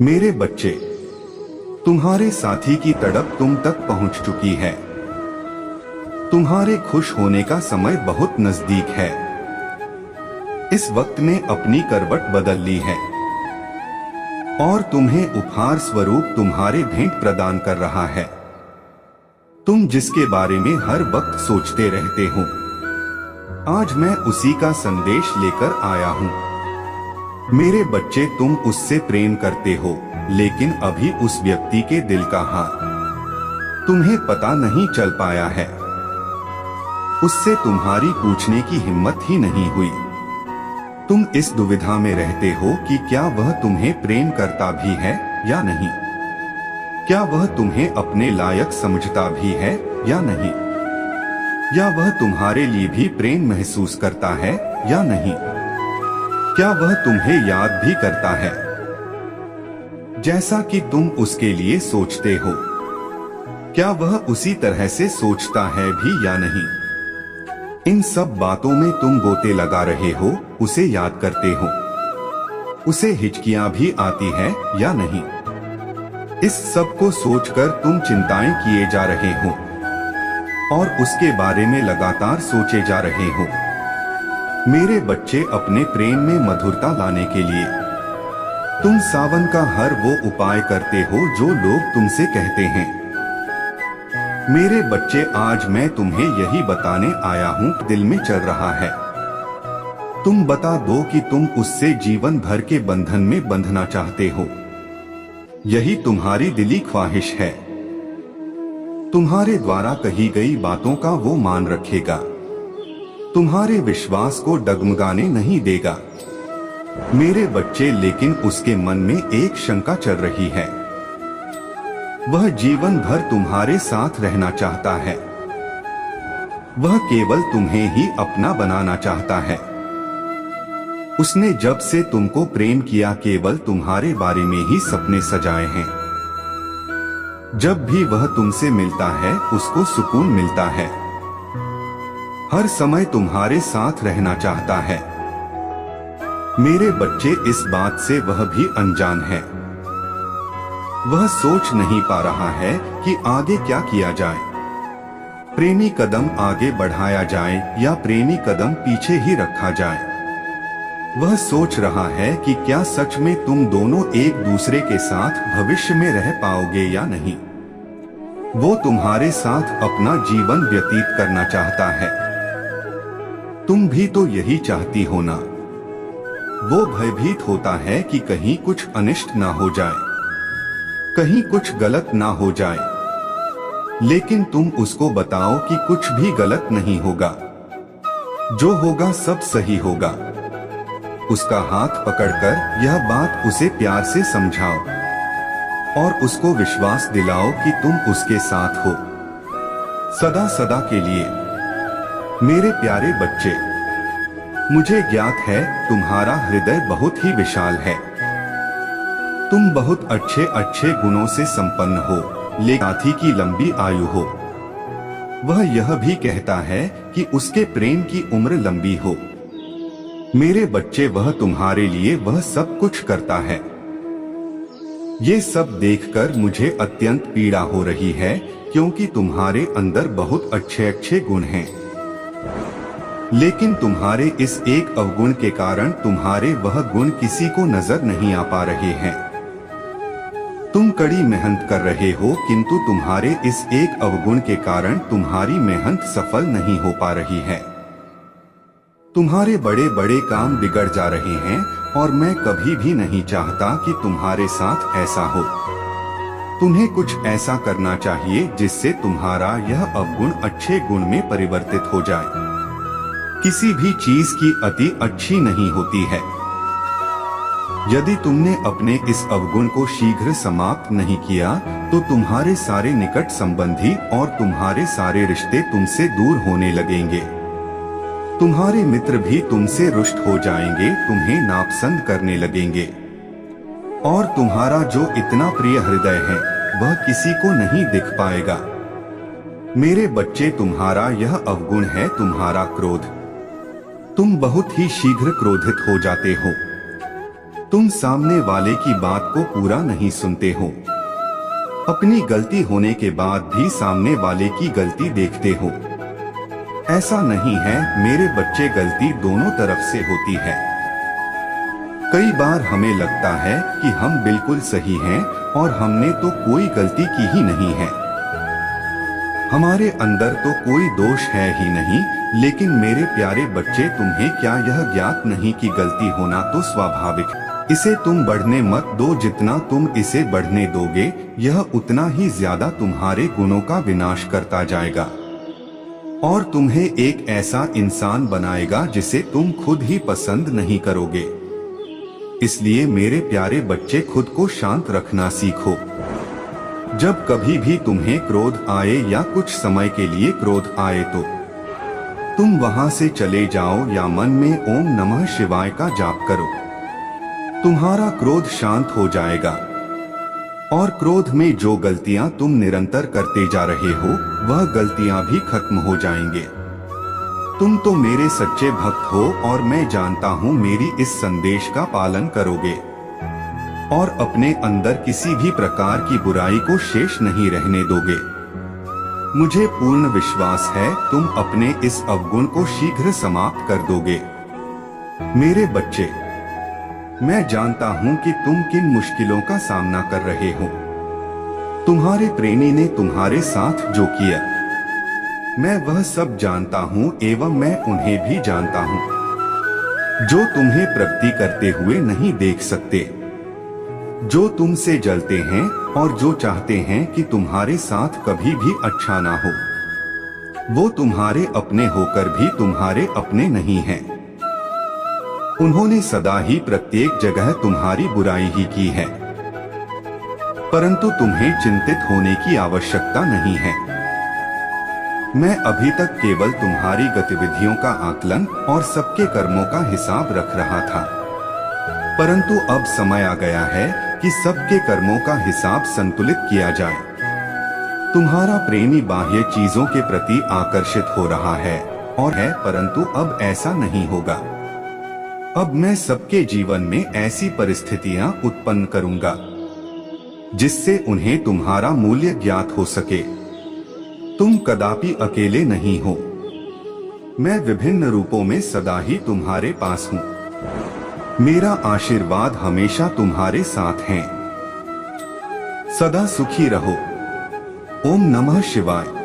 मेरे बच्चे, तुम्हारे साथी की तड़प तुम तक पहुंच चुकी है। तुम्हारे खुश होने का समय बहुत नजदीक है। इस वक्त ने अपनी करवट बदल ली है और तुम्हें उपहार स्वरूप तुम्हारे भेंट प्रदान कर रहा है। तुम जिसके बारे में हर वक्त सोचते रहते हो, आज मैं उसी का संदेश लेकर आया हूँ। मेरे बच्चे, तुम उससे प्रेम करते हो, लेकिन अभी उस व्यक्ति के दिल का हाल तुम्हें पता नहीं चल पाया है। उससे तुम्हारी पूछने की हिम्मत ही नहीं हुई। तुम इस दुविधा में रहते हो कि क्या वह तुम्हें प्रेम करता भी है या नहीं, क्या वह तुम्हें अपने लायक समझता भी है या नहीं, या वह तुम्हारे लिए भी प्रेम महसूस करता है या नहीं, क्या वह तुम्हें याद भी करता है जैसा कि तुम उसके लिए सोचते हो, क्या वह उसी तरह से सोचता है भी या नहीं। इन सब बातों में तुम गोते लगा रहे हो, उसे याद करते हो, उसे हिचकियां भी आती है या नहीं। इस सब को सोचकर तुम चिंताएं किए जा रहे हो और उसके बारे में लगातार सोचे जा रहे हो। मेरे बच्चे, अपने प्रेम में मधुरता लाने के लिए तुम सावन का हर वो उपाय करते हो जो लोग तुमसे कहते हैं। मेरे बच्चे, आज मैं तुम्हें यही बताने आया हूँ, दिल में चल रहा है। तुम बता दो कि तुम उससे जीवन भर के बंधन में बंधना चाहते हो। यही तुम्हारी दिली ख्वाहिश है। तुम्हारे द्वारा कही गई बातों का वो मान रखेगा, तुम्हारे विश्वास को डगमगाने नहीं देगा। मेरे बच्चे, लेकिन उसके मन में एक शंका चल रही है। वह जीवन भर तुम्हारे साथ रहना चाहता है। वह केवल तुम्हें ही अपना बनाना चाहता है। उसने जब से तुमको प्रेम किया, केवल तुम्हारे बारे में ही सपने सजाए हैं। जब भी वह तुमसे मिलता है, उसको सुकून मिलता है। हर समय तुम्हारे साथ रहना चाहता है। मेरे बच्चे, इस बात से वह भी अनजान है। वह सोच नहीं पा रहा है कि आगे क्या किया जाए। प्रेमी कदम आगे बढ़ाया जाए या प्रेमी कदम पीछे ही रखा जाए। वह सोच रहा है कि क्या सच में तुम दोनों एक दूसरे के साथ भविष्य में रह पाओगे या नहीं। वो तुम्हारे साथ अपना जीवन व्यतीत करना चाहता है। तुम भी तो यही चाहती हो ना। वो भयभीत होता है कि कहीं कुछ अनिष्ट ना हो जाए, कहीं कुछ गलत ना हो जाए। लेकिन तुम उसको बताओ कि कुछ भी गलत नहीं होगा, जो होगा सब सही होगा। उसका हाथ पकड़कर यह बात उसे प्यार से समझाओ और उसको विश्वास दिलाओ कि तुम उसके साथ हो, सदा सदा के लिए। मेरे प्यारे बच्चे, मुझे ज्ञात है तुम्हारा हृदय बहुत ही विशाल है। तुम बहुत अच्छे अच्छे गुणों से संपन्न हो, लेकिन साथी की लंबी आयु हो। वह यह भी कहता है कि उसके प्रेम की उम्र लंबी हो। मेरे बच्चे, वह तुम्हारे लिए वह सब कुछ करता है। ये सब देखकर मुझे अत्यंत पीड़ा हो रही है, क्योंकि तुम्हारे अंदर बहुत अच्छे अच्छे गुण हैं। लेकिन तुम्हारे इस एक अवगुण के कारण तुम्हारे वह गुण किसी को नजर नहीं आ पा रहे हैं। तुम कड़ी मेहनत कर रहे हो, किंतु तुम्हारे इस एक अवगुण के कारण तुम्हारी मेहनत सफल नहीं हो पा रही है। तुम्हारे बड़े बड़े काम बिगड़ जा रहे हैं और मैं कभी भी नहीं चाहता कि तुम्हारे साथ ऐसा हो। तुम्हें कुछ ऐसा करना चाहिए जिससे तुम्हारा यह अवगुण अच्छे गुण में परिवर्तित हो जाए। किसी भी चीज की अति अच्छी नहीं होती है। यदि तुमने अपने इस अवगुण को शीघ्र समाप्त नहीं किया, तो तुम्हारे सारे निकट संबंधी और तुम्हारे सारे रिश्ते तुमसे दूर होने लगेंगे। तुम्हारे मित्र भी तुमसे रुष्ट हो जाएंगे, तुम्हें नापसंद करने लगेंगे और तुम्हारा जो इतना प्रिय हृदय है, वह किसी को नहीं दिख पाएगा। मेरे बच्चे, तुम्हारा यह अवगुण है तुम्हारा क्रोध। तुम बहुत ही शीघ्र क्रोधित हो जाते हो। तुम सामने वाले की बात को पूरा नहीं सुनते हो। अपनी गलती होने के बाद भी सामने वाले की गलती देखते हो। ऐसा नहीं है मेरे बच्चे, गलती दोनों तरफ से होती है। कई बार हमें लगता है कि हम बिल्कुल सही हैं और हमने तो कोई गलती की ही नहीं है, हमारे अंदर तो कोई दोष है ही नहीं। लेकिन मेरे प्यारे बच्चे, तुम्हें क्या यह ज्ञात नहीं कि गलती होना तो स्वाभाविक है। इसे तुम बढ़ने मत दो। जितना तुम इसे बढ़ने दोगे, यह उतना ही ज्यादा तुम्हारे गुणों का विनाश करता जाएगा और तुम्हें एक ऐसा इंसान बनाएगा जिसे तुम खुद ही पसंद नहीं करोगे। इसलिए मेरे प्यारे बच्चे, खुद को शांत रखना सीखो। जब कभी भी तुम्हें क्रोध आए या कुछ समय के लिए क्रोध आए तो तुम वहां से चले जाओ या मन में ओम नमः शिवाय का जाप करो। तुम्हारा क्रोध शांत हो जाएगा और क्रोध में जो गलतियां तुम निरंतर करते जा रहे हो, वह गलतियां भी खत्म हो जाएंगे। तुम तो मेरे सच्चे भक्त हो और मैं जानता हूँ मेरी इस संदेश का पालन करोगे और अपने अंदर किसी भी प्रकार की बुराई को शेष नहीं रहने दोगे। मुझे पूर्ण विश्वास है तुम अपने इस अवगुण को शीघ्र समाप्त कर दोगे। मेरे बच्चे, मैं जानता हूं कि तुम किन मुश्किलों का सामना कर रहे हो। तुम्हारे प्रेमी ने तुम्हारे साथ जो किया, मैं वह सब जानता हूं एवं मैं उन्हें भी जानता हूं, जो तुम्हें प्रगति करते हुए नहीं देख सकते, जो तुमसे जलते हैं और जो चाहते हैं कि तुम्हारे साथ कभी भी अच्छा ना हो। वो तुम्हारे अपने होकर भी तुम्हारे अपने नहीं हैं। उन्होंने सदा ही प्रत्येक जगह तुम्हारी बुराई ही की है, परंतु तुम्हें चिंतित होने की आवश्यकता नहीं है। मैं अभी तक केवल तुम्हारी गतिविधियों का आकलन और सबके कर्मों का हिसाब रख रहा था, परंतु अब समय आ गया है कि सबके कर्मों का हिसाब संतुलित किया जाए। तुम्हारा प्रेमी बाह्य चीजों के प्रति आकर्षित हो रहा है और है, परंतु अब ऐसा नहीं होगा। अब मैं सबके जीवन में ऐसी परिस्थितियां उत्पन्न करूंगा जिससे उन्हें तुम्हारा मूल्य ज्ञात हो सके। तुम कदापि अकेले नहीं हो। मैं विभिन्न रूपों में सदा ही तुम्हारे पास हूँ। मेरा आशीर्वाद हमेशा तुम्हारे साथ है। सदा सुखी रहो। ओम नमः शिवाय।